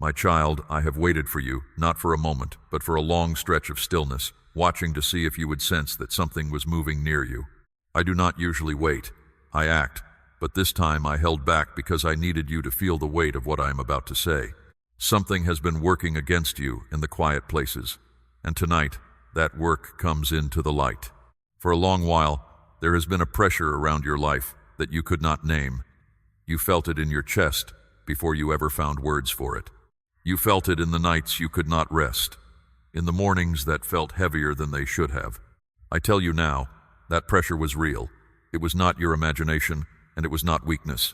My child, I have waited for you, not for a moment, but for a long stretch of stillness, watching to see if you would sense that something was moving near you. I do not usually wait. I act, but this time I held back because I needed you to feel the weight of what I am about to say. Something has been working against you in the quiet places, and tonight, that work comes into the light. For a long while, there has been a pressure around your life that you could not name. You felt it in your chest before you ever found words for it. You felt it in the nights you could not rest, in the mornings that felt heavier than they should have. I tell you now, that pressure was real. It was not your imagination, and it was not weakness.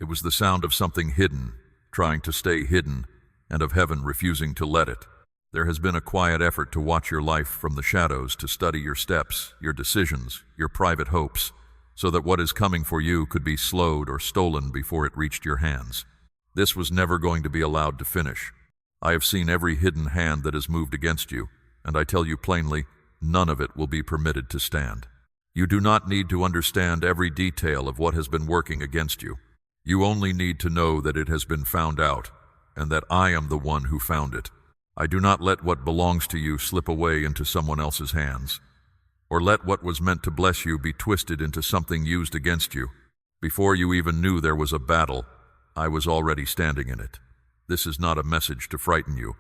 It was the sound of something hidden, trying to stay hidden, and of heaven refusing to let it. There has been a quiet effort to watch your life from the shadows, to study your steps, your decisions, your private hopes, so that what is coming for you could be slowed or stolen before it reached your hands. This was never going to be allowed to finish. I have seen every hidden hand that has moved against you, and I tell you plainly, none of it will be permitted to stand. You do not need to understand every detail of what has been working against you. You only need to know that it has been found out, and that I am the one who found it. I do not let what belongs to you slip away into someone else's hands, or let what was meant to bless you be twisted into something used against you. Before you even knew there was a battle, I was already standing in it. This is not a message to frighten you.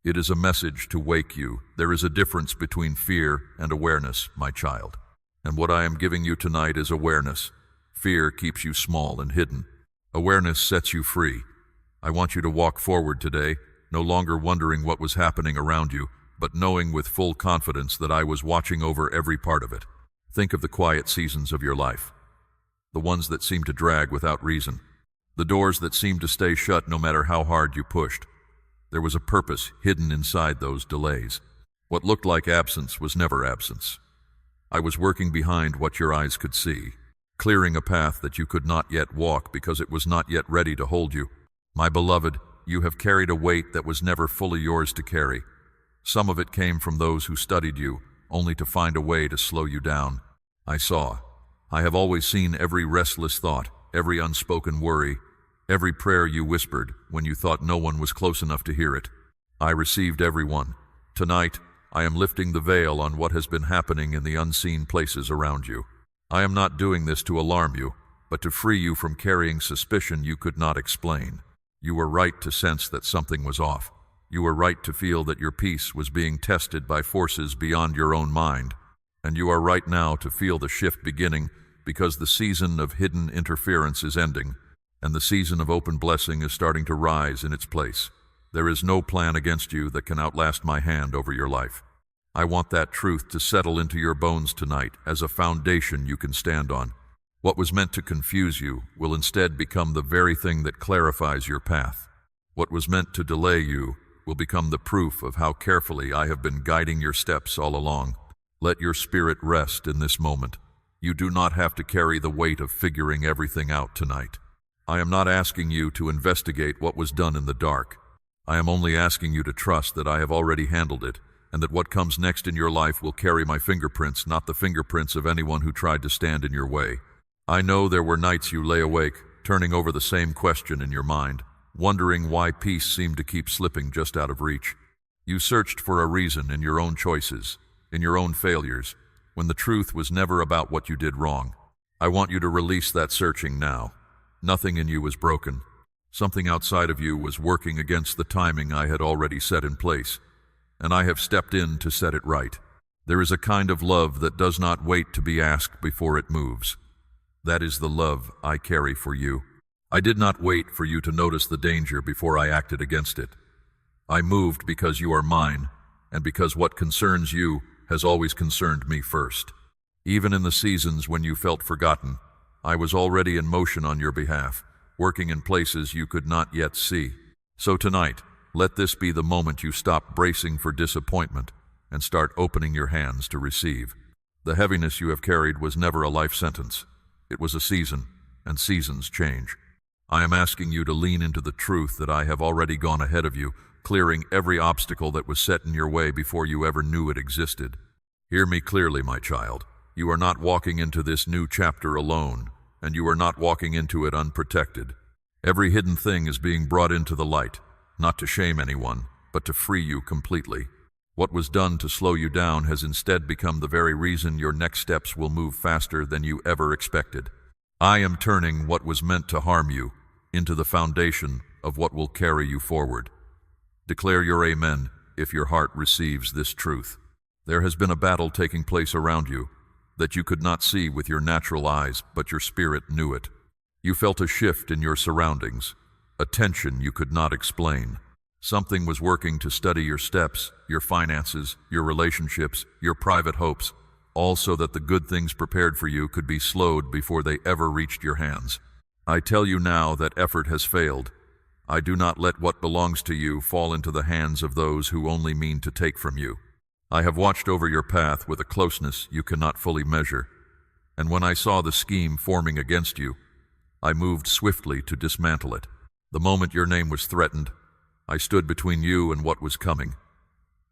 It is a message to wake you. There is a difference between fear and awareness, my child. And what I am giving you tonight is awareness. Fear keeps you small and hidden. Awareness sets you free. I want you to walk forward today, no longer wondering what was happening around you, but knowing with full confidence that I was watching over every part of it. Think of the quiet seasons of your life, the ones that seem to drag without reason, the doors that seemed to stay shut no matter how hard you pushed. There was a purpose hidden inside those delays. What looked like absence was never absence. I was working behind what your eyes could see, clearing a path that you could not yet walk because it was not yet ready to hold you. My beloved, you have carried a weight that was never fully yours to carry. Some of it came from those who studied you, only to find a way to slow you down. I have always seen every restless thought, every unspoken worry, every prayer you whispered when you thought no one was close enough to hear it. I received every one. Tonight, I am lifting the veil on what has been happening in the unseen places around you. I am not doing this to alarm you, but to free you from carrying suspicion you could not explain. You were right to sense that something was off. You were right to feel that your peace was being tested by forces beyond your own mind. And you are right now to feel the shift beginning, because the season of hidden interference is ending, and the season of open blessing is starting to rise in its place. There is no plan against you that can outlast my hand over your life. I want that truth to settle into your bones tonight as a foundation you can stand on. What was meant to confuse you will instead become the very thing that clarifies your path. What was meant to delay you will become the proof of how carefully I have been guiding your steps all along. Let your spirit rest in this moment. You do not have to carry the weight of figuring everything out tonight. I am not asking you to investigate what was done in the dark. I am only asking you to trust that I have already handled it, and that what comes next in your life will carry my fingerprints, not the fingerprints of anyone who tried to stand in your way. I know there were nights you lay awake, turning over the same question in your mind, wondering why peace seemed to keep slipping just out of reach. You searched for a reason in your own choices, in your own failures, when the truth was never about what you did wrong. I want you to release that searching now. Nothing in you was broken. Something outside of you was working against the timing I had already set in place, and I have stepped in to set it right. There is a kind of love that does not wait to be asked before it moves. That is the love I carry for you. I did not wait for you to notice the danger before I acted against it. I moved because you are mine, and because what concerns you has always concerned me first. Even in the seasons when you felt forgotten, I was already in motion on your behalf, working in places you could not yet see. So tonight, let this be the moment you stop bracing for disappointment and start opening your hands to receive. The heaviness you have carried was never a life sentence. It was a season, and seasons change. I am asking you to lean into the truth that I have already gone ahead of you, clearing every obstacle that was set in your way before you ever knew it existed. Hear me clearly, my child. You are not walking into this new chapter alone, and you are not walking into it unprotected. Every hidden thing is being brought into the light. not to shame anyone, but to free you completely. What was done to slow you down has instead become the very reason your next steps will move faster than you ever expected. I am turning what was meant to harm you into the foundation of what will carry you forward. Declare your amen if your heart receives this truth. There has been a battle taking place around you that you could not see with your natural eyes, but your spirit knew it. You felt a shift in your surroundings, a tension you could not explain. Something was working to steady your steps, your finances, your relationships, your private hopes, all so that the good things prepared for you could be slowed before they ever reached your hands. I tell you now that effort has failed. I do not let what belongs to you fall into the hands of those who only mean to take from you. I have watched over your path with a closeness you cannot fully measure, and when I saw the scheme forming against you, I moved swiftly to dismantle it. The moment your name was threatened, I stood between you and what was coming,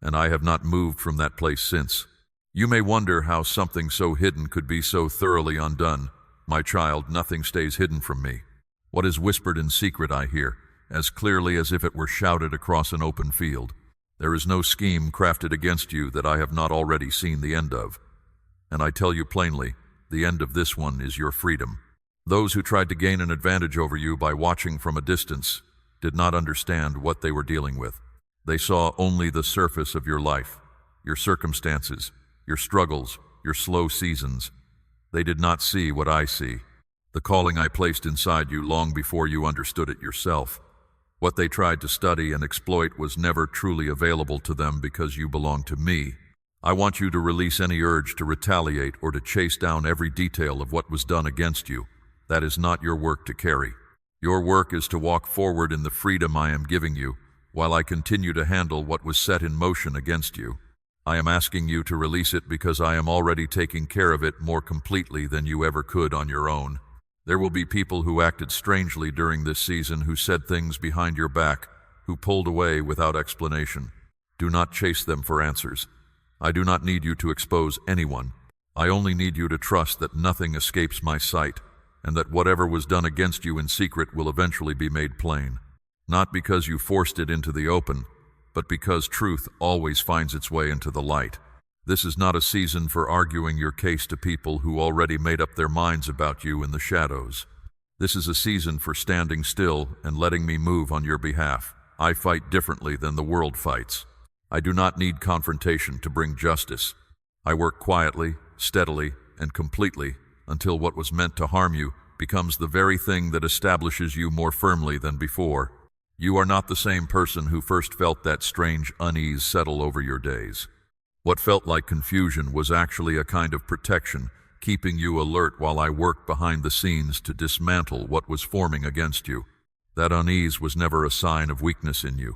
and I have not moved from that place since. You may wonder how something so hidden could be so thoroughly undone. My child, nothing stays hidden from me. What is whispered in secret I hear, as clearly as if it were shouted across an open field. There is no scheme crafted against you that I have not already seen the end of. And I tell you plainly, the end of this one is your freedom. Those who tried to gain an advantage over you by watching from a distance did not understand what they were dealing with. They saw only the surface of your life, your circumstances, your struggles, your slow seasons. They did not see what I see, the calling I placed inside you long before you understood it yourself. What they tried to study and exploit was never truly available to them because you belong to me. I want you to release any urge to retaliate or to chase down every detail of what was done against you. That is not your work to carry. Your work is to walk forward in the freedom I am giving you, while I continue to handle what was set in motion against you. I am asking you to release it because I am already taking care of it more completely than you ever could on your own. There will be people who acted strangely during this season, who said things behind your back, who pulled away without explanation. Do not chase them for answers. I do not need you to expose anyone. I only need you to trust that nothing escapes my sight, and that whatever was done against you in secret will eventually be made plain. Not because you forced it into the open, but because truth always finds its way into the light. This is not a season for arguing your case to people who already made up their minds about you in the shadows. This is a season for standing still and letting me move on your behalf. I fight differently than the world fights. I do not need confrontation to bring justice. I work quietly, steadily, and completely until what was meant to harm you becomes the very thing that establishes you more firmly than before. You are not the same person who first felt that strange unease settle over your days. What felt like confusion was actually a kind of protection, keeping you alert while I worked behind the scenes to dismantle what was forming against you. That unease was never a sign of weakness in you.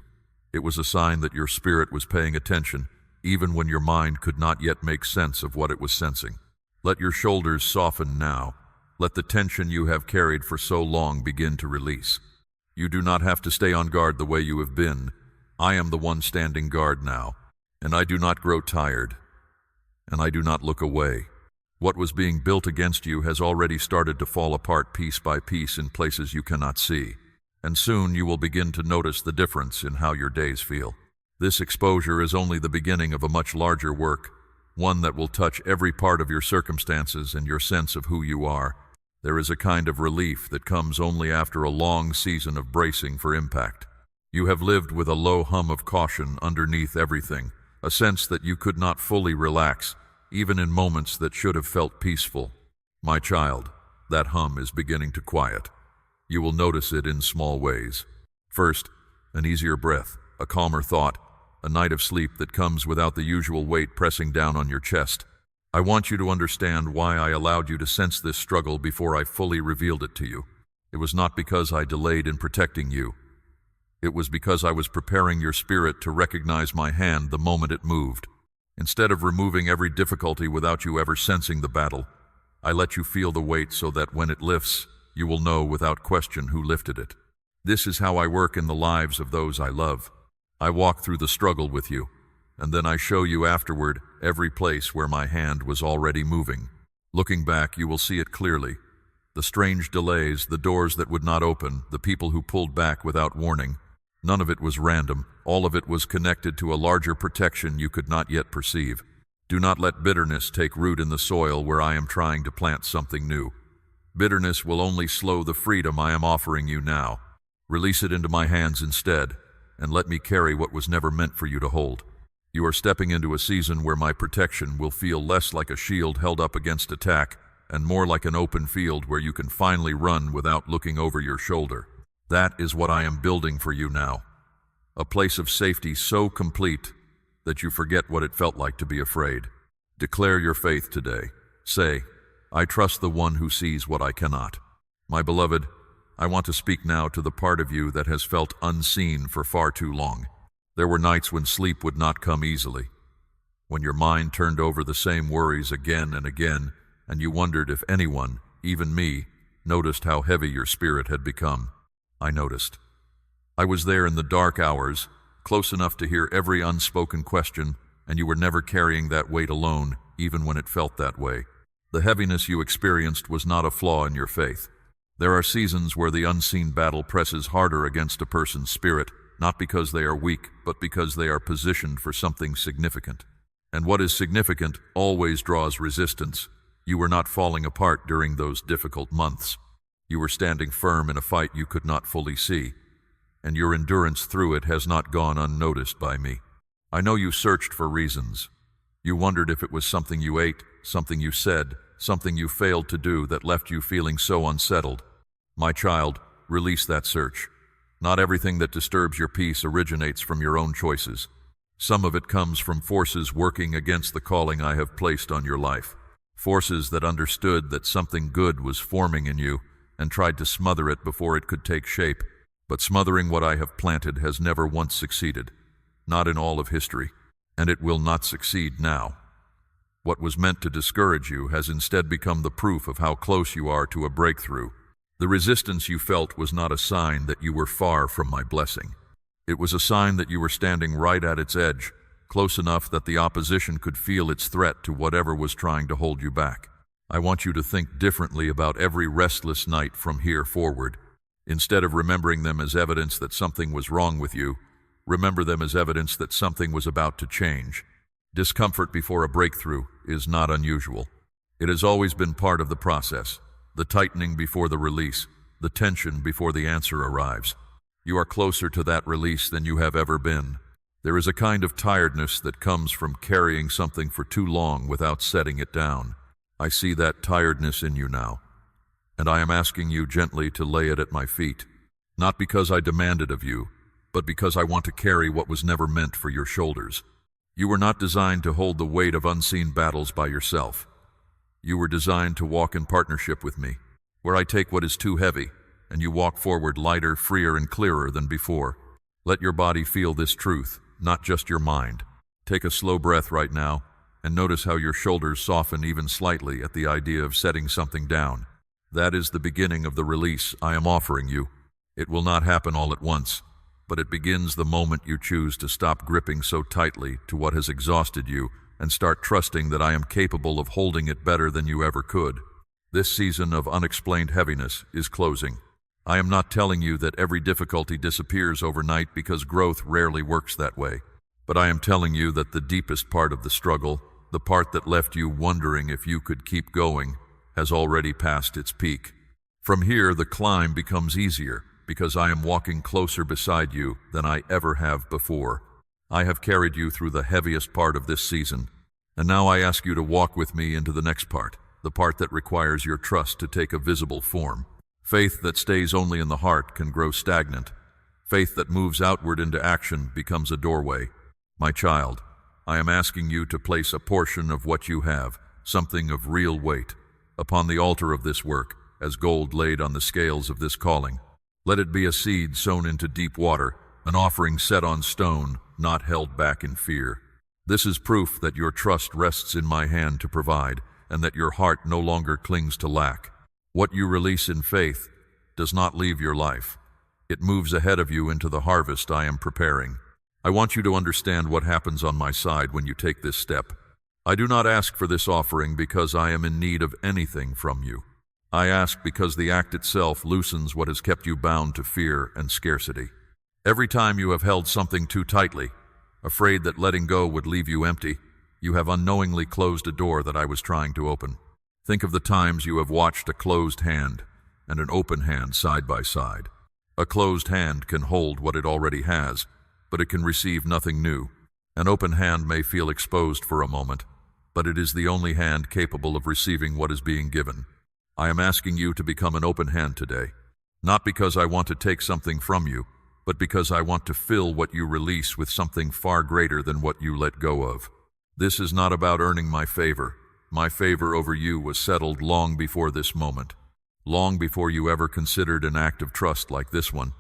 It was a sign that your spirit was paying attention, even when your mind could not yet make sense of what it was sensing. Let your shoulders soften now. Let the tension you have carried for so long begin to release. You do not have to stay on guard the way you have been. I am the one standing guard now. And I do not grow tired, and I do not look away. What was being built against you has already started to fall apart piece by piece in places you cannot see, and soon you will begin to notice the difference in how your days feel. This exposure is only the beginning of a much larger work, one that will touch every part of your circumstances and your sense of who you are. There is a kind of relief that comes only after a long season of bracing for impact. You have lived with a low hum of caution underneath everything, a sense that you could not fully relax, even in moments that should have felt peaceful. My child, that hum is beginning to quiet. You will notice it in small ways. First, an easier breath, a calmer thought, a night of sleep that comes without the usual weight pressing down on your chest. I want you to understand why I allowed you to sense this struggle before I fully revealed it to you. It was not because I delayed in protecting you. It was because I was preparing your spirit to recognize my hand the moment it moved. Instead of removing every difficulty without you ever sensing the battle, I let you feel the weight so that when it lifts, you will know without question who lifted it. This is how I work in the lives of those I love. I walk through the struggle with you, and then I show you afterward every place where my hand was already moving. Looking back, you will see it clearly. The strange delays, the doors that would not open, the people who pulled back without warning. None of it was random. All of it was connected to a larger protection you could not yet perceive. Do not let bitterness take root in the soil where I am trying to plant something new. Bitterness will only slow the freedom I am offering you now. Release it into my hands instead, and let me carry what was never meant for you to hold. You are stepping into a season where my protection will feel less like a shield held up against attack, and more like an open field where you can finally run without looking over your shoulder. That is what I am building for you now. A place of safety so complete that you forget what it felt like to be afraid. Declare your faith today. Say, I trust the one who sees what I cannot. My beloved, I want to speak now to the part of you that has felt unseen for far too long. There were nights when sleep would not come easily, when your mind turned over the same worries again and again, and you wondered if anyone, even me, noticed how heavy your spirit had become. I noticed. I was there in the dark hours, close enough to hear every unspoken question, and you were never carrying that weight alone, even when it felt that way. The heaviness you experienced was not a flaw in your faith. There are seasons where the unseen battle presses harder against a person's spirit, not because they are weak, but because they are positioned for something significant. And what is significant always draws resistance. You were not falling apart during those difficult months. You were standing firm in a fight you could not fully see, and your endurance through it has not gone unnoticed by me. I know you searched for reasons. You wondered if it was something you ate, something you said, something you failed to do that left you feeling so unsettled. My child, release that search. Not everything that disturbs your peace originates from your own choices. Some of it comes from forces working against the calling I have placed on your life. Forces that understood that something good was forming in you and tried to smother it before it could take shape. But smothering what I have planted has never once succeeded, not in all of history, and it will not succeed now. What was meant to discourage you has instead become the proof of how close you are to a breakthrough. The resistance you felt was not a sign that you were far from my blessing. It was a sign that you were standing right at its edge, close enough that the opposition could feel its threat to whatever was trying to hold you back. I want you to think differently about every restless night from here forward. Instead of remembering them as evidence that something was wrong with you, remember them as evidence that something was about to change. Discomfort before a breakthrough is not unusual. It has always been part of the process. The tightening before the release, the tension before the answer arrives. You are closer to that release than you have ever been. There is a kind of tiredness that comes from carrying something for too long without setting it down. I see that tiredness in you now, and I am asking you gently to lay it at my feet, not because I demand it of you, but because I want to carry what was never meant for your shoulders. You were not designed to hold the weight of unseen battles by yourself. You were designed to walk in partnership with me, where I take what is too heavy, and you walk forward lighter, freer, and clearer than before. Let your body feel this truth, not just your mind. Take a slow breath right now, and notice how your shoulders soften even slightly at the idea of setting something down. That is the beginning of the release I am offering you. It will not happen all at once, but it begins the moment you choose to stop gripping so tightly to what has exhausted you and start trusting that I am capable of holding it better than you ever could. This season of unexplained heaviness is closing. I am not telling you that every difficulty disappears overnight because growth rarely works that way. But I am telling you that the deepest part of the struggle, the part that left you wondering if you could keep going, has already passed its peak. From here, the climb becomes easier because I am walking closer beside you than I ever have before. I have carried you through the heaviest part of this season, and now I ask you to walk with me into the next part, the part that requires your trust to take a visible form. Faith that stays only in the heart can grow stagnant. Faith that moves outward into action becomes a doorway. My child, I am asking you to place a portion of what you have, something of real weight, upon the altar of this work, as gold laid on the scales of this calling. Let it be a seed sown into deep water, an offering set on stone, not held back in fear. This is proof that your trust rests in my hand to provide, and that your heart no longer clings to lack. What you release in faith does not leave your life. It moves ahead of you into the harvest I am preparing. I want you to understand what happens on my side when you take this step. I do not ask for this offering because I am in need of anything from you. I ask because the act itself loosens what has kept you bound to fear and scarcity. Every time you have held something too tightly, afraid that letting go would leave you empty, you have unknowingly closed a door that I was trying to open. Think of the times you have watched a closed hand and an open hand side by side. A closed hand can hold what it already has, but it can receive nothing new. An open hand may feel exposed for a moment, but it is the only hand capable of receiving what is being given. I am asking you to become an open hand today, not because I want to take something from you, but because I want to fill what you release with something far greater than what you let go of. This is not about earning my favor. My favor over you was settled long before this moment, long before you ever considered an act of trust like this one.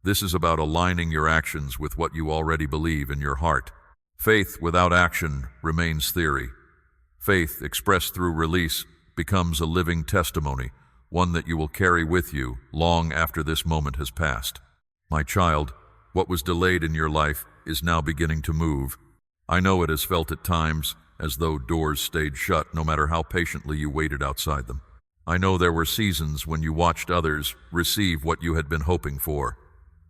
This is about aligning your actions with what you already believe in your heart. Faith without action remains theory. Faith expressed through release becomes a living testimony, one that you will carry with you long after this moment has passed. My child, what was delayed in your life is now beginning to move. I know it has felt at times as though doors stayed shut no matter how patiently you waited outside them. I know there were seasons when you watched others receive what you had been hoping for,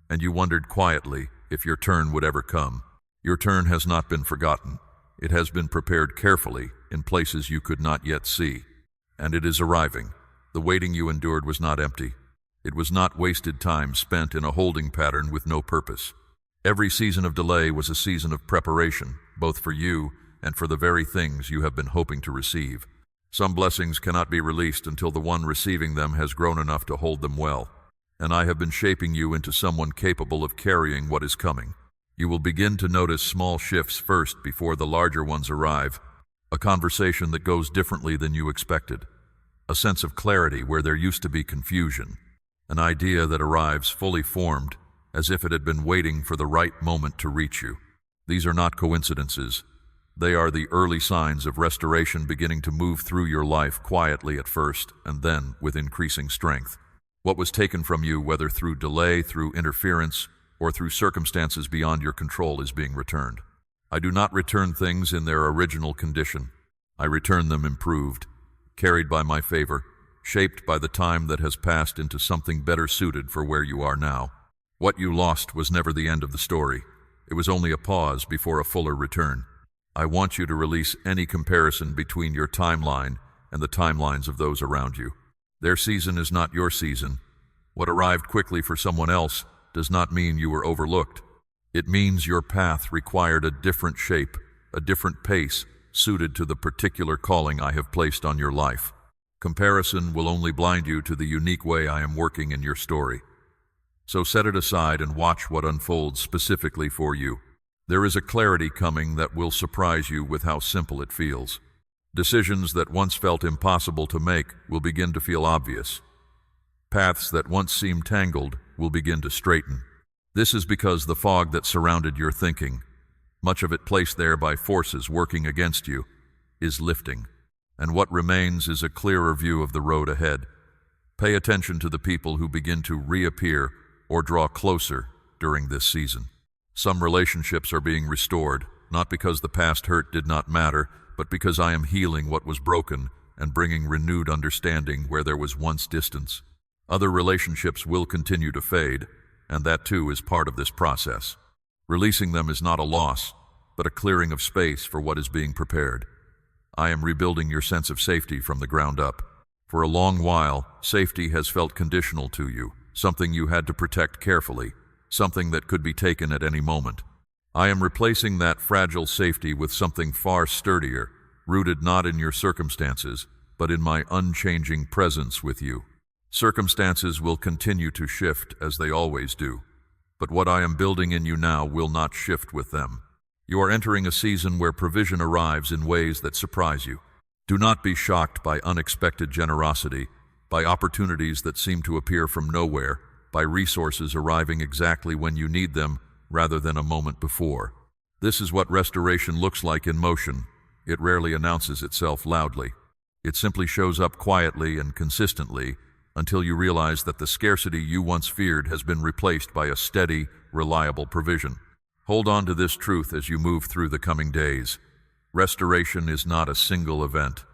and you wondered quietly if your turn would ever come. Your turn has not been forgotten. It has been prepared carefully in places you could not yet see, and it is arriving. The waiting you endured was not empty. It was not wasted time spent in a holding pattern with no purpose. Every season of delay was a season of preparation, both for you and for the very things you have been hoping to receive. Some blessings cannot be released until the one receiving them has grown enough to hold them well, and I have been shaping you into someone capable of carrying what is coming. You will begin to notice small shifts first before the larger ones arrive, a conversation that goes differently than you expected, a sense of clarity where there used to be confusion, an idea that arrives fully formed, as if it had been waiting for the right moment to reach you. These are not coincidences. They are the early signs of restoration beginning to move through your life quietly at first, and then with increasing strength. What was taken from you, whether through delay, through interference, or through circumstances beyond your control, is being returned. I do not return things in their original condition. I return them improved, carried by my favor, shaped by the time that has passed into something better suited for where you are now. What you lost was never the end of the story. It was only a pause before a fuller return. I want you to release any comparison between your timeline and the timelines of those around you. Their season is not your season. What arrived quickly for someone else does not mean you were overlooked. It means your path required a different shape, a different pace, suited to the particular calling I have placed on your life. Comparison will only blind you to the unique way I am working in your story. So set it aside and watch what unfolds specifically for you. There is a clarity coming that will surprise you with how simple it feels. Decisions that once felt impossible to make will begin to feel obvious. Paths that once seemed tangled will begin to straighten. This is because the fog that surrounded your thinking, much of it placed there by forces working against you, is lifting, and what remains is a clearer view of the road ahead. Pay attention to the people who begin to reappear or draw closer during this season. Some relationships are being restored, not because the past hurt did not matter, but because I am healing what was broken and bringing renewed understanding where there was once distance. Other relationships will continue to fade, and that too is part of this process. Releasing them is not a loss, but a clearing of space for what is being prepared. I am rebuilding your sense of safety from the ground up. For a long while, safety has felt conditional to you, something you had to protect carefully, something that could be taken at any moment. I am replacing that fragile safety with something far sturdier, rooted not in your circumstances, but in my unchanging presence with you. Circumstances will continue to shift as they always do, but what I am building in you now will not shift with them. You are entering a season where provision arrives in ways that surprise you. Do not be shocked by unexpected generosity, by opportunities that seem to appear from nowhere, by resources arriving exactly when you need them rather than a moment before. This is what restoration looks like in motion. It rarely announces itself loudly. It simply shows up quietly and consistently until you realize that the scarcity you once feared has been replaced by a steady, reliable provision. Hold on to this truth as you move through the coming days. Restoration is not a single event.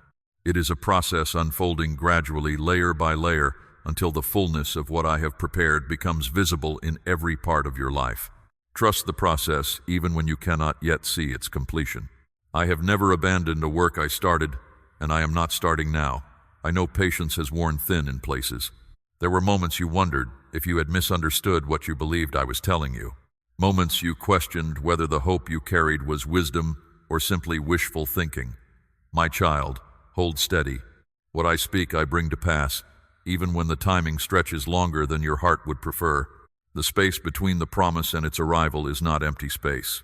It is a process unfolding gradually, layer by layer, until the fullness of what I have prepared becomes visible in every part of your life. Trust the process even when you cannot yet see its completion. I have never abandoned a work I started, and I am not starting now. I know patience has worn thin in places. There were moments you wondered if you had misunderstood what you believed I was telling you. Moments you questioned whether the hope you carried was wisdom or simply wishful thinking. My child, hold steady. What I speak I bring to pass, even when the timing stretches longer than your heart would prefer. The space between the promise and its arrival is not empty space.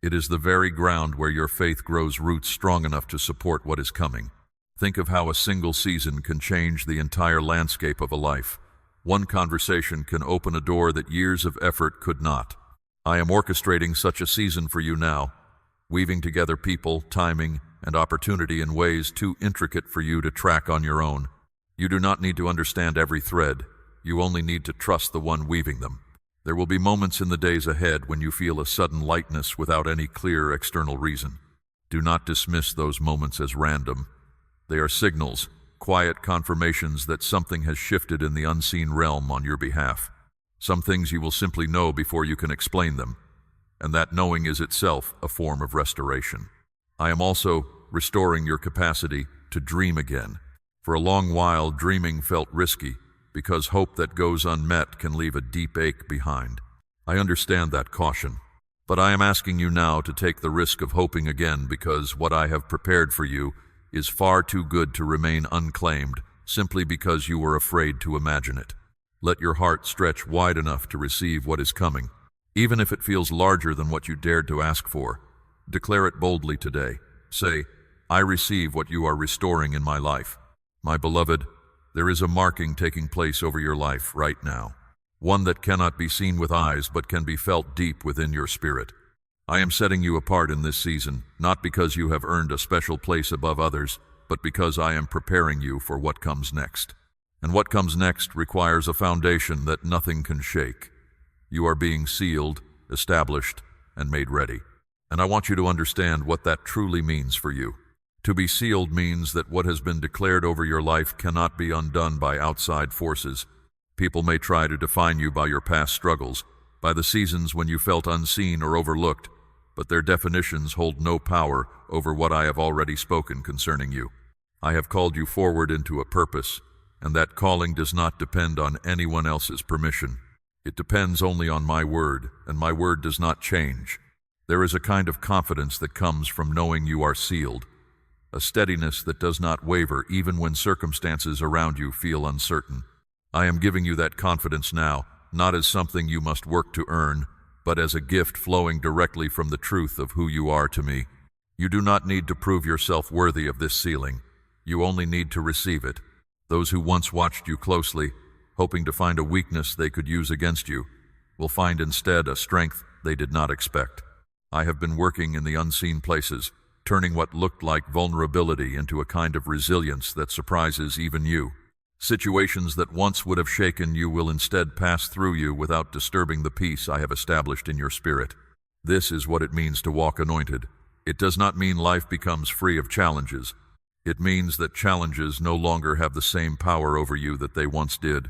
It is the very ground where your faith grows roots strong enough to support what is coming. Think of how a single season can change the entire landscape of a life. One conversation can open a door that years of effort could not. I am orchestrating such a season for you now, weaving together people, timing, and opportunity in ways too intricate for you to track on your own. You do not need to understand every thread. You only need to trust the one weaving them. There will be moments in the days ahead when you feel a sudden lightness without any clear external reason. Do not dismiss those moments as random. They are signals, quiet confirmations that something has shifted in the unseen realm on your behalf. Some things you will simply know before you can explain them, and that knowing is itself a form of restoration. I am also restoring your capacity to dream again. For a long while, dreaming felt risky, because hope that goes unmet can leave a deep ache behind. I understand that caution, but I am asking you now to take the risk of hoping again, because what I have prepared for you is far too good to remain unclaimed simply because you were afraid to imagine it. Let your heart stretch wide enough to receive what is coming, even if it feels larger than what you dared to ask for. Declare it boldly today. Say, I receive what you are restoring in my life. My beloved, there is a marking taking place over your life right now, one that cannot be seen with eyes but can be felt deep within your spirit. I am setting you apart in this season, not because you have earned a special place above others, but because I am preparing you for what comes next. And what comes next requires a foundation that nothing can shake. You are being sealed, established, and made ready. And I want you to understand what that truly means for you. To be sealed means that what has been declared over your life cannot be undone by outside forces. People may try to define you by your past struggles, by the seasons when you felt unseen or overlooked, but their definitions hold no power over what I have already spoken concerning you. I have called you forward into a purpose, and that calling does not depend on anyone else's permission. It depends only on my word, and my word does not change. There is a kind of confidence that comes from knowing you are sealed, a steadiness that does not waver even when circumstances around you feel uncertain. I am giving you that confidence now, not as something you must work to earn, but as a gift flowing directly from the truth of who you are to me. You do not need to prove yourself worthy of this sealing. You only need to receive it. Those who once watched you closely, hoping to find a weakness they could use against you, will find instead a strength they did not expect. I have been working in the unseen places, turning what looked like vulnerability into a kind of resilience that surprises even you. Situations that once would have shaken you will instead pass through you without disturbing the peace I have established in your spirit. This is what it means to walk anointed. It does not mean life becomes free of challenges. It means that challenges no longer have the same power over you that they once did.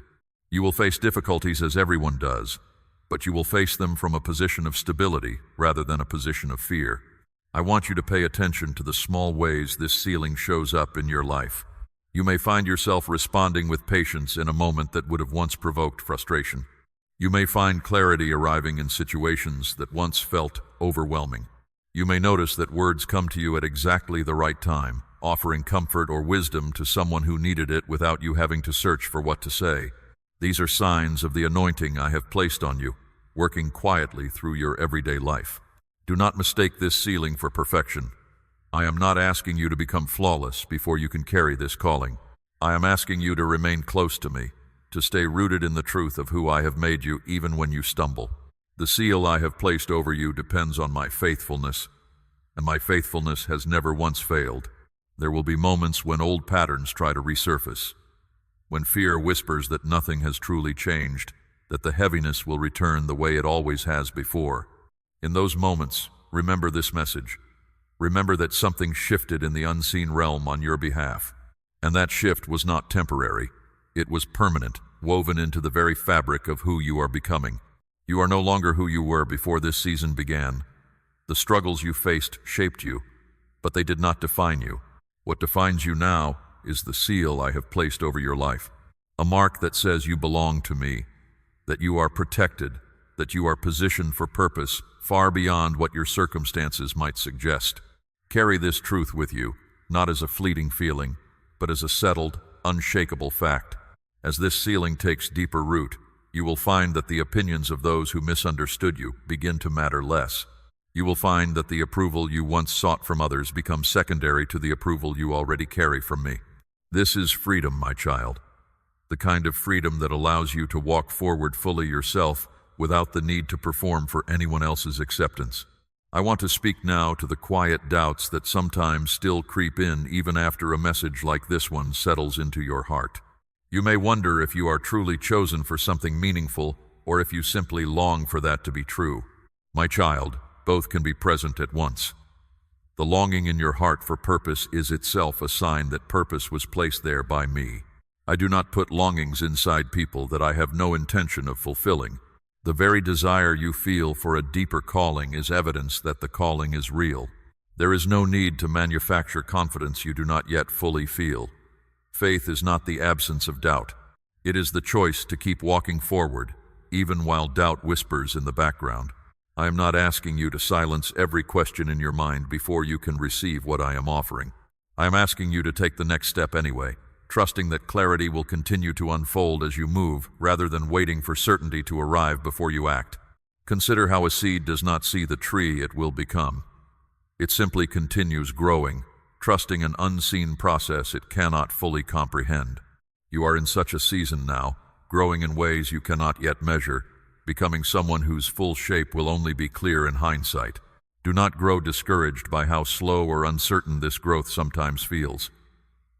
You will face difficulties as everyone does, but you will face them from a position of stability rather than a position of fear. I want you to pay attention to the small ways this sealing shows up in your life. You may find yourself responding with patience in a moment that would have once provoked frustration. You may find clarity arriving in situations that once felt overwhelming. You may notice that words come to you at exactly the right time, offering comfort or wisdom to someone who needed it without you having to search for what to say. These are signs of the anointing I have placed on you, working quietly through your everyday life. Do not mistake this sealing for perfection. I am not asking you to become flawless before you can carry this calling. I am asking you to remain close to me, to stay rooted in the truth of who I have made you even when you stumble. The seal I have placed over you depends on my faithfulness, and my faithfulness has never once failed. There will be moments when old patterns try to resurface, when fear whispers that nothing has truly changed, that the heaviness will return the way it always has before. In those moments, remember this message. Remember that something shifted in the unseen realm on your behalf, and that shift was not temporary. It was permanent, woven into the very fabric of who you are becoming. You are no longer who you were before this season began. The struggles you faced shaped you, but they did not define you. What defines you now is the seal I have placed over your life, a mark that says you belong to me, that you are protected, that you are positioned for purpose far beyond what your circumstances might suggest. Carry this truth with you, not as a fleeting feeling, but as a settled, unshakable fact. As this sealing takes deeper root, you will find that the opinions of those who misunderstood you begin to matter less. You will find that the approval you once sought from others becomes secondary to the approval you already carry from me. This is freedom, my child. The kind of freedom that allows you to walk forward fully yourself without the need to perform for anyone else's acceptance. I want to speak now to the quiet doubts that sometimes still creep in even after a message like this one settles into your heart. You may wonder if you are truly chosen for something meaningful or if you simply long for that to be true. My child, both can be present at once. The longing in your heart for purpose is itself a sign that purpose was placed there by me. I do not put longings inside people that I have no intention of fulfilling. The very desire you feel for a deeper calling is evidence that the calling is real. There is no need to manufacture confidence you do not yet fully feel. Faith is not the absence of doubt. It is the choice to keep walking forward, even while doubt whispers in the background. I am not asking you to silence every question in your mind before you can receive what I am offering. I am asking you to take the next step anyway, trusting that clarity will continue to unfold as you move, rather than waiting for certainty to arrive before you act. Consider how a seed does not see the tree it will become. It simply continues growing, trusting an unseen process it cannot fully comprehend. You are in such a season now, growing in ways you cannot yet measure, becoming someone whose full shape will only be clear in hindsight. Do not grow discouraged by how slow or uncertain this growth sometimes feels.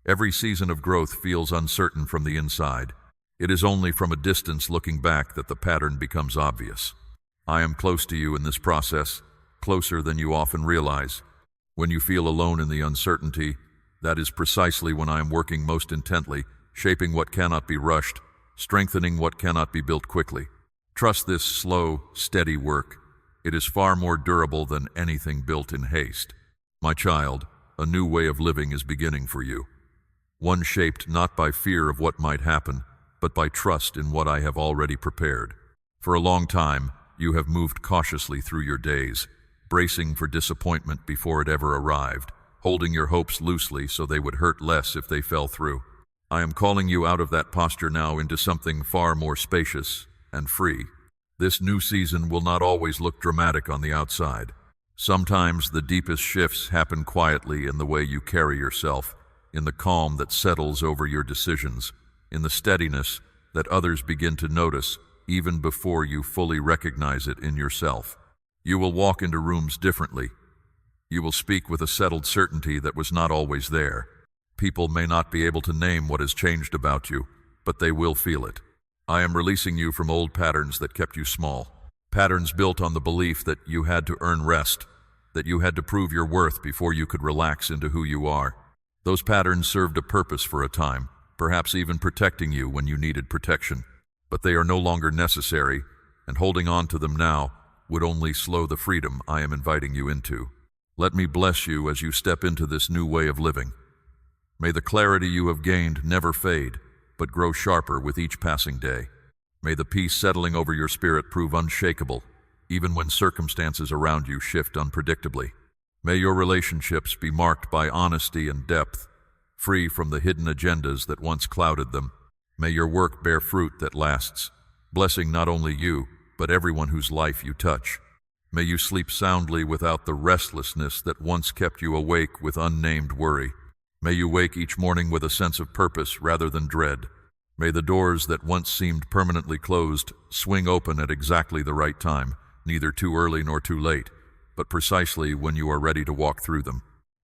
Every season of growth feels uncertain from the inside. It is only from a distance looking back that the pattern becomes obvious. I am close to you in this process, closer than you often realize. When you feel alone in the uncertainty, that is precisely when I am working most intently, shaping what cannot be rushed, strengthening what cannot be built quickly. Trust this slow, steady work. It is far more durable than anything built in haste. My child, a new way of living is beginning for you. One shaped not by fear of what might happen, but by trust in what I have already prepared. For a long time, you have moved cautiously through your days, bracing for disappointment before it ever arrived, holding your hopes loosely so they would hurt less if they fell through. I am calling you out of that posture now into something far more spacious and free. This new season will not always look dramatic on the outside. Sometimes the deepest shifts happen quietly in the way you carry yourself, in the calm that settles over your decisions, in the steadiness that others begin to notice even before you fully recognize it in yourself. You will walk into rooms differently. You will speak with a settled certainty that was not always there. People may not be able to name what has changed about you, but they will feel it. I am releasing you from old patterns that kept you small, patterns built on the belief that you had to earn rest, that you had to prove your worth before you could relax into who you are. Those patterns served a purpose for a time, perhaps even protecting you when you needed protection. But they are no longer necessary, and holding on to them now would only slow the freedom I am inviting you into. Let me bless you as you step into this new way of living. May the clarity you have gained never fade, but grow sharper with each passing day. May the peace settling over your spirit prove unshakable, even when circumstances around you shift unpredictably. May your relationships be marked by honesty and depth, free from the hidden agendas that once clouded them. May your work bear fruit that lasts, blessing not only you, but everyone whose life you touch. May you sleep soundly without the restlessness that once kept you awake with unnamed worry. May you wake each morning with a sense of purpose rather than dread. May the doors that once seemed permanently closed swing open at exactly the right time, neither too early nor too late, but precisely when you are ready to walk through them.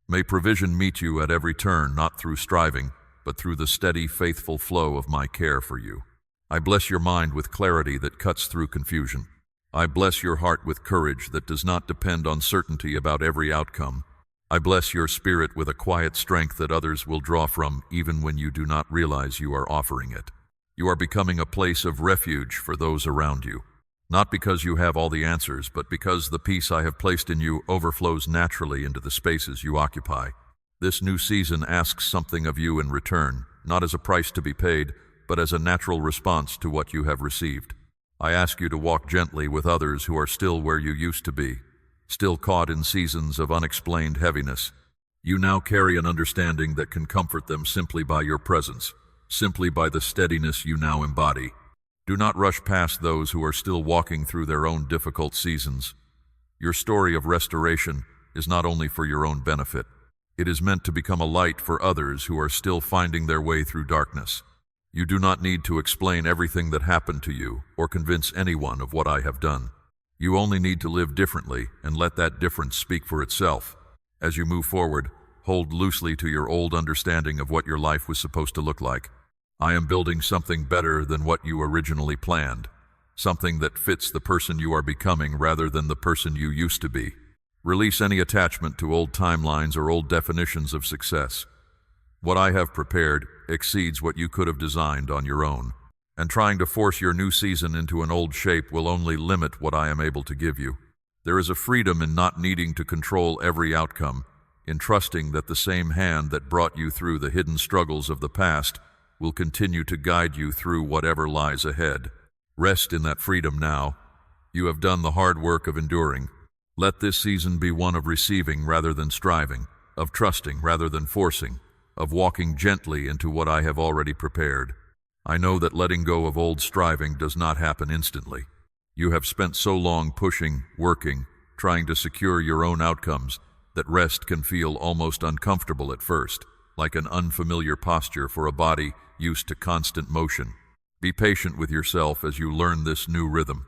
May provision meet you at every turn, not through striving, but through the steady, faithful flow of my care for you. I bless your mind with clarity that cuts through confusion. I bless your heart with courage that does not depend on certainty about every outcome. I bless your spirit with a quiet strength that others will draw from even when you do not realize you are offering it. You are becoming a place of refuge for those around you. Not because you have all the answers, but because the peace I have placed in you overflows naturally into the spaces you occupy. This new season asks something of you in return, not as a price to be paid, but as a natural response to what you have received. I ask you to walk gently with others who are still where you used to be, still caught in seasons of unexplained heaviness. You now carry an understanding that can comfort them simply by your presence, simply by the steadiness you now embody. Do not rush past those who are still walking through their own difficult seasons. Your story of restoration is not only for your own benefit. It is meant to become a light for others who are still finding their way through darkness. You do not need to explain everything that happened to you or convince anyone of what I have done. You only need to live differently and let that difference speak for itself. As you move forward, hold loosely to your old understanding of what your life was supposed to look like. I am building something better than what you originally planned, something that fits the person you are becoming rather than the person you used to be. Release any attachment to old timelines or old definitions of success. What I have prepared exceeds what you could have designed on your own, and trying to force your new season into an old shape will only limit what I am able to give you. There is a freedom in not needing to control every outcome, in trusting that the same hand that brought you through the hidden struggles of the past will continue to guide you through whatever lies ahead. Rest in that freedom now. You have done the hard work of enduring. Let this season be one of receiving rather than striving, of trusting rather than forcing, of walking gently into what I have already prepared. I know that letting go of old striving does not happen instantly. You have spent so long pushing, working, trying to secure your own outcomes that rest can feel almost uncomfortable at first, like an unfamiliar posture for a body used to constant motion. Be patient with yourself as you learn this new rhythm.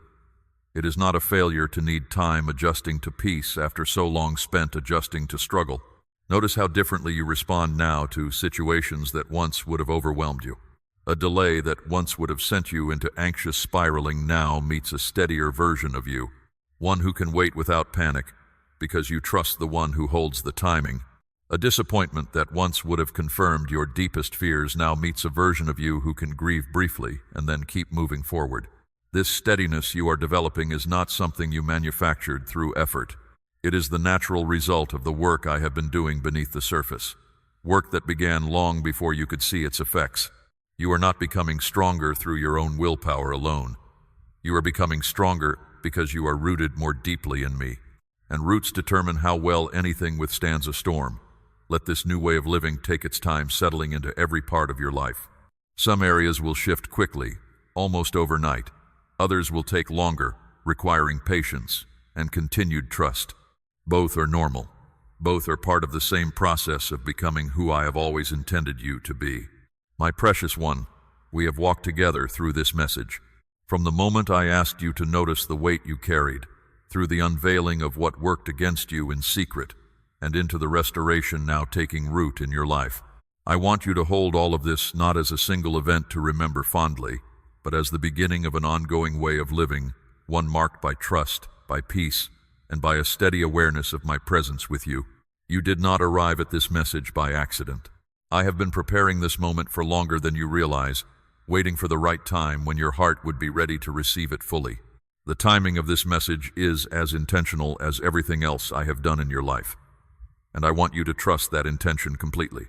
It is not a failure to need time adjusting to peace after so long spent adjusting to struggle. Notice how differently you respond now to situations that once would have overwhelmed you. A delay that once would have sent you into anxious spiraling now meets a steadier version of you, one who can wait without panic because you trust the one who holds the timing. A disappointment that once would have confirmed your deepest fears now meets a version of you who can grieve briefly and then keep moving forward. This steadiness you are developing is not something you manufactured through effort. It is the natural result of the work I have been doing beneath the surface, work that began long before you could see its effects. You are not becoming stronger through your own willpower alone. You are becoming stronger because you are rooted more deeply in me, and roots determine how well anything withstands a storm. Let this new way of living take its time settling into every part of your life. Some areas will shift quickly, almost overnight. Others will take longer, requiring patience and continued trust. Both are normal. Both are part of the same process of becoming who I have always intended you to be. My precious one, we have walked together through this message. From the moment I asked you to notice the weight you carried, through the unveiling of what worked against you in secret, and into the restoration now taking root in your life. I want you to hold all of this not as a single event to remember fondly, but as the beginning of an ongoing way of living, one marked by trust, by peace, and by a steady awareness of my presence with you. You did not arrive at this message by accident. I have been preparing this moment for longer than you realize, waiting for the right time when your heart would be ready to receive it fully. The timing of this message is as intentional as everything else I have done in your life, and I want you to trust that intention completely.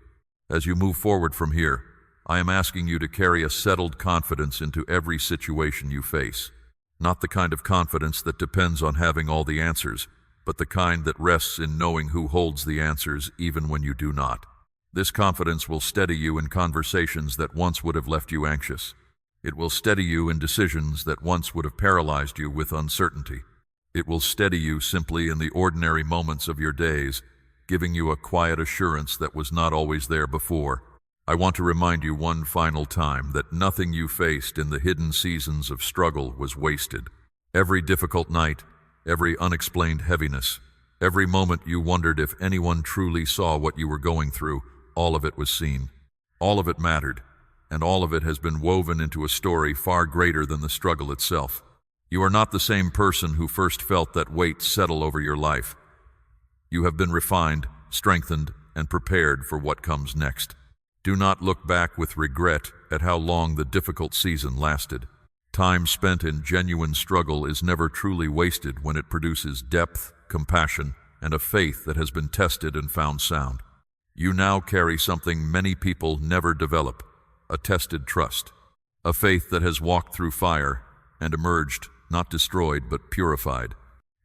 As you move forward from here, I am asking you to carry a settled confidence into every situation you face. Not the kind of confidence that depends on having all the answers, but the kind that rests in knowing who holds the answers even when you do not. This confidence will steady you in conversations that once would have left you anxious. It will steady you in decisions that once would have paralyzed you with uncertainty. It will steady you simply in the ordinary moments of your days, giving you a quiet assurance that was not always there before. I want to remind you one final time that nothing you faced in the hidden seasons of struggle was wasted. Every difficult night, every unexplained heaviness, every moment you wondered if anyone truly saw what you were going through, all of it was seen. All of it mattered, and all of it has been woven into a story far greater than the struggle itself. You are not the same person who first felt that weight settle over your life. You have been refined, strengthened, and prepared for what comes next. Do not look back with regret at how long the difficult season lasted. Time spent in genuine struggle is never truly wasted when it produces depth, compassion, and a faith that has been tested and found sound. You now carry something many people never develop, a tested trust, a faith that has walked through fire and emerged, not destroyed but purified.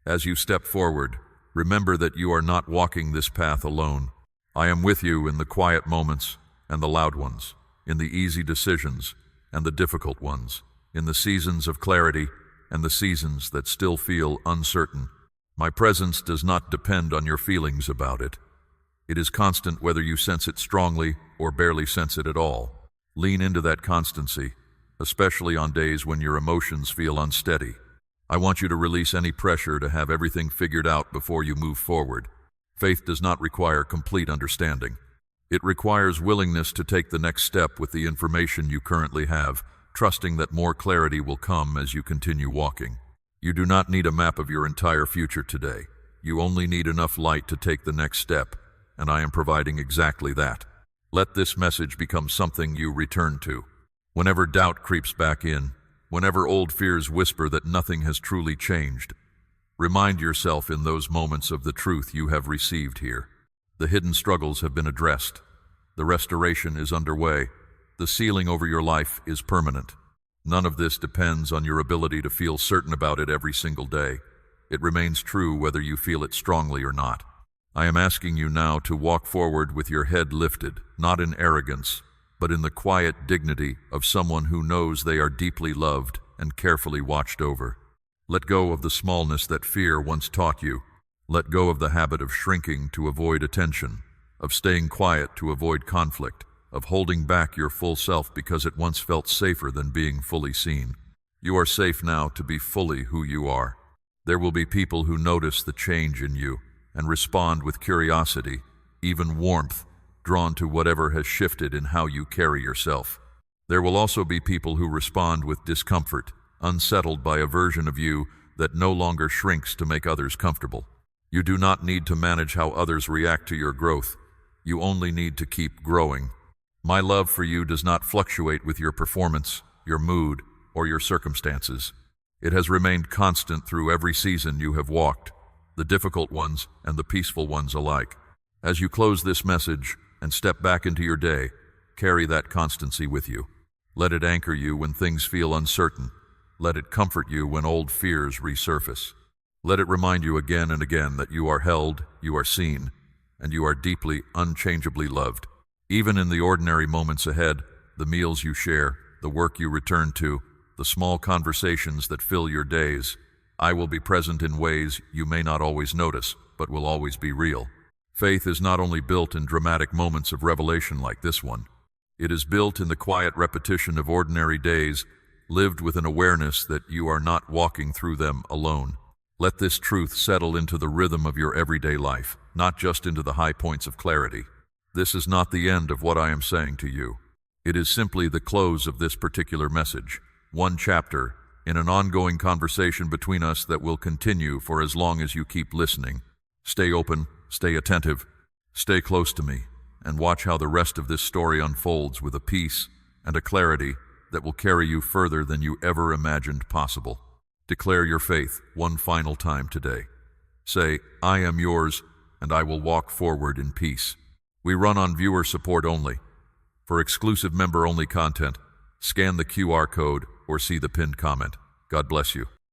As you step forward, remember that you are not walking this path alone. I am with you in the quiet moments and the loud ones, in the easy decisions and the difficult ones, in the seasons of clarity and the seasons that still feel uncertain. My presence does not depend on your feelings about it. It is constant whether you sense it strongly or barely sense it at all. Lean into that constancy, especially on days when your emotions feel unsteady. I want you to release any pressure to have everything figured out before you move forward. Faith does not require complete understanding. It requires willingness to take the next step with the information you currently have, trusting that more clarity will come as you continue walking. You do not need a map of your entire future today. You only need enough light to take the next step, and I am providing exactly that. Let this message become something you return to. Whenever doubt creeps back in, whenever old fears whisper that nothing has truly changed, remind yourself in those moments of the truth you have received here. The hidden struggles have been addressed. The restoration is underway. The sealing over your life is permanent. None of this depends on your ability to feel certain about it every single day. It remains true whether you feel it strongly or not. I am asking you now to walk forward with your head lifted, not in arrogance, but in the quiet dignity of someone who knows they are deeply loved and carefully watched over. Let go of the smallness that fear once taught you. Let go of the habit of shrinking to avoid attention, of staying quiet to avoid conflict, of holding back your full self because it once felt safer than being fully seen. You are safe now to be fully who you are. There will be people who notice the change in you and respond with curiosity, even warmth, drawn to whatever has shifted in how you carry yourself. There will also be people who respond with discomfort, unsettled by a version of you that no longer shrinks to make others comfortable. You do not need to manage how others react to your growth. You only need to keep growing. My love for you does not fluctuate with your performance, your mood, or your circumstances. It has remained constant through every season you have walked, the difficult ones and the peaceful ones alike. As you close this message and step back into your day, carry that constancy with you. Let it anchor you when things feel uncertain. Let it comfort you when old fears resurface. Let it remind you again and again that you are held, you are seen, and you are deeply, unchangeably loved. Even in the ordinary moments ahead, the meals you share, the work you return to, the small conversations that fill your days, I will be present in ways you may not always notice, but will always be real. Faith is not only built in dramatic moments of revelation like this one. It is built in the quiet repetition of ordinary days, lived with an awareness that you are not walking through them alone. Let this truth settle into the rhythm of your everyday life, not just into the high points of clarity. This is not the end of what I am saying to you. It is simply the close of this particular message, one chapter in an ongoing conversation between us that will continue for as long as you keep listening. Stay open, stay attentive, stay close to me, and watch how the rest of this story unfolds with a peace and a clarity that will carry you further than you ever imagined possible. Declare your faith one final time today. Say, I am yours, and I will walk forward in peace. We run on viewer support only. For exclusive member-only content, scan the QR code or see the pinned comment. God bless you.